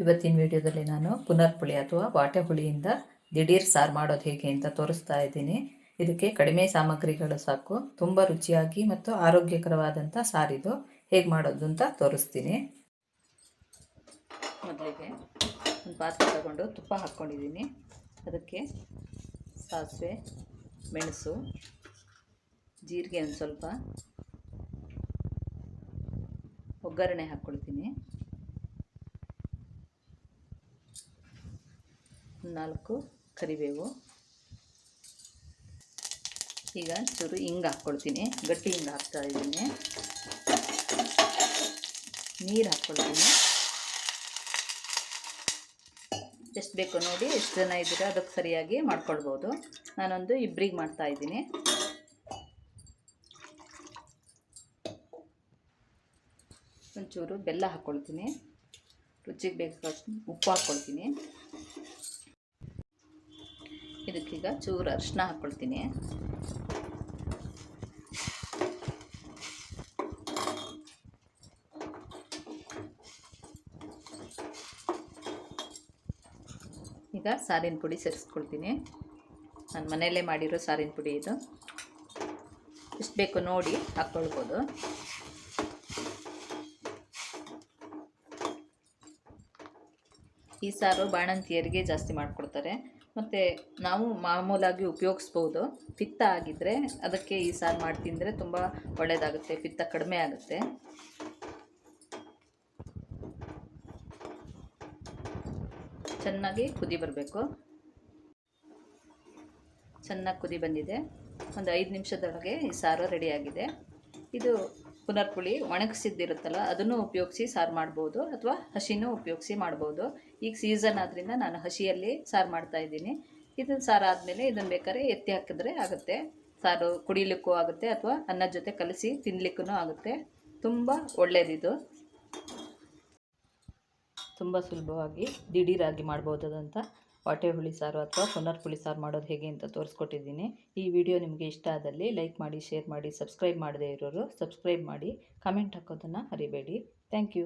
ಇವತ್ತಿನ ವಿಡಿಯೋದಲ್ಲಿ ನಾನು ಪುನರ್ಪುಳಿ ಅಥವಾ ವಾಟೆ ಹುಳಿಯಿಂದ ದಿಢೀರ್ ಸಾರು ಮಾಡೋದು ಹೇಗೆ ಅಂತ ತೋರಿಸ್ತಾ ಇದ್ದೀನಿ. ಇದಕ್ಕೆ ಕಡಿಮೆ ಸಾಮಗ್ರಿಗಳು ಸಾಕು, ತುಂಬ ರುಚಿಯಾಗಿ ಮತ್ತು ಆರೋಗ್ಯಕರವಾದಂಥ ಸಾರಿದು. ಹೇಗೆ ಮಾಡೋದು ಅಂತ ತೋರಿಸ್ತೀನಿ. ಮೊದಲಿಗೆ ಒಂದು ಪಾತ್ರೆ ತಗೊಂಡು ತುಪ್ಪ ಹಾಕ್ಕೊಂಡಿದ್ದೀನಿ. ಅದಕ್ಕೆ ಸಾಸಿವೆ, ಮೆಣಸು, ಜೀರಿಗೆ, ಒಂದು ಸ್ವಲ್ಪ ಒಗ್ಗರಣೆ ಹಾಕ್ಕೊಳ್ತೀನಿ. 4 ಕರಿಬೇವು. ಈಗ ಚೂರು ಹಿಂಗೆ ಹಾಕ್ಕೊಳ್ತೀನಿ, ಗಟ್ಟಿ ಹಿಂಗೆ ಹಾಕ್ತಾ ಇದ್ದೀನಿ. ನೀರು ಹಾಕ್ಕೊಳ್ತೀನಿ. ಎಷ್ಟು ಬೇಕೋ ನೋಡಿ, ಎಷ್ಟು ಜನ ಇದ್ದೀರಾ ಅದಕ್ಕೆ ಸರಿಯಾಗಿ ಮಾಡ್ಕೊಳ್ಬೋದು. ನಾನೊಂದು ಇಬ್ಬರಿಗೆ ಮಾಡ್ತಾ ಇದ್ದೀನಿ. ಒಂಚೂರು ಬೆಲ್ಲ ಹಾಕ್ಕೊಳ್ತೀನಿ. ರುಚಿಗೆ ಬೇಕಾದಷ್ಟು ಉಪ್ಪು ಹಾಕ್ಕೊಳ್ತೀನಿ. ಇದಕ್ಕೀಗ ಚೂರು ಅರಿಶಿನ ಹಾಕ್ಕೊಳ್ತೀನಿ. ಈಗ ಸಾರಿನ ಪುಡಿ ಸೇರಿಸ್ಕೊಳ್ತೀನಿ. ನಾನು ಮನೆಯಲ್ಲೇ ಮಾಡಿರೋ ಸಾರಿನ ಪುಡಿ ಇದು. ಎಷ್ಟು ಬೇಕೋ ನೋಡಿ ಹಾಕ್ಕೊಳ್ಬೋದು. ಈ ಸಾರು ಬಾಣಂತಿಯರಿಗೆ ಜಾಸ್ತಿ ಮಾಡಿಕೊಡ್ತಾರೆ, ಮತ್ತು ನಾವು ಮಾಮೂಲಾಗಿ ಉಪಯೋಗಿಸ್ಬೋದು. ಪಿತ್ತ ಆಗಿದ್ದರೆ ಅದಕ್ಕೆ ಈ ಸಾರು ಮಾಡಿ ತಿಂದರೆ ತುಂಬ ಒಳ್ಳೆಯದಾಗುತ್ತೆ, ಪಿತ್ತ ಕಡಿಮೆ ಆಗುತ್ತೆ. ಚೆನ್ನಾಗಿ ಕುದಿ ಬರಬೇಕು. ಚೆನ್ನಾಗಿ ಕುದಿ ಬಂದಿದೆ. ಒಂದು 5 ನಿಮಿಷದೊಳಗೆ ಈ ಸಾರು ರೆಡಿಯಾಗಿದೆ. ಇದು ಪುನರ್ಪುಳಿ ಒಣಗಿಸಿದ್ದಿರುತ್ತಲ್ಲ, ಅದನ್ನು ಉಪಯೋಗಿಸಿ ಸಾರು ಮಾಡ್ಬೋದು, ಅಥವಾ ಹಸಿನೂ ಉಪಯೋಗಿಸಿ ಮಾಡ್ಬೋದು. ಈಗ ಸೀಸನ್ ಆದ್ದರಿಂದ ನಾನು ಹಸಿಯಲ್ಲಿ ಸಾರು ಮಾಡ್ತಾಯಿದ್ದೀನಿ. ಇದನ್ನು ಸಾರು ಆದಮೇಲೆ ಇದನ್ನು ಬೇಕಾದ್ರೆ ಎತ್ತಿ ಹಾಕಿದ್ರೆ ಆಗುತ್ತೆ. ಸಾರು ಕುಡಿಲಿಕ್ಕೂ ಆಗುತ್ತೆ, ಅಥವಾ ಅನ್ನದ ಜೊತೆ ಕಲಸಿ ತಿನ್ನಲಿಕ್ಕೂ ಆಗುತ್ತೆ. ತುಂಬ ಒಳ್ಳೆಯದಿದು. ತುಂಬ ಸುಲಭವಾಗಿ ದಿಢೀರಾಗಿ ಮಾಡ್ಬೋದಾದಂಥ ವಾಟೆ ಹುಳಿ ಸಾರು ಅಥವಾ ಪುನರ್ಪುಳಿ ಸಾರು ಮಾಡೋದು ಹೇಗೆ ಅಂತ ತೋರಿಸ್ಕೊಟ್ಟಿದ್ದೀನಿ. ಈ ವಿಡಿಯೋ ನಿಮಗೆ ಇಷ್ಟ ಆದಲ್ಲಿ ಲೈಕ್ ಮಾಡಿ, ಶೇರ್ ಮಾಡಿ, ಸಬ್ಸ್ಕ್ರೈಬ್ ಮಾಡದೇ ಇರೋರು ಸಬ್ಸ್ಕ್ರೈಬ್ ಮಾಡಿ, ಕಮೆಂಟ್ ಹಾಕೋದನ್ನು ಮರಿಬೇಡಿ. Thank you.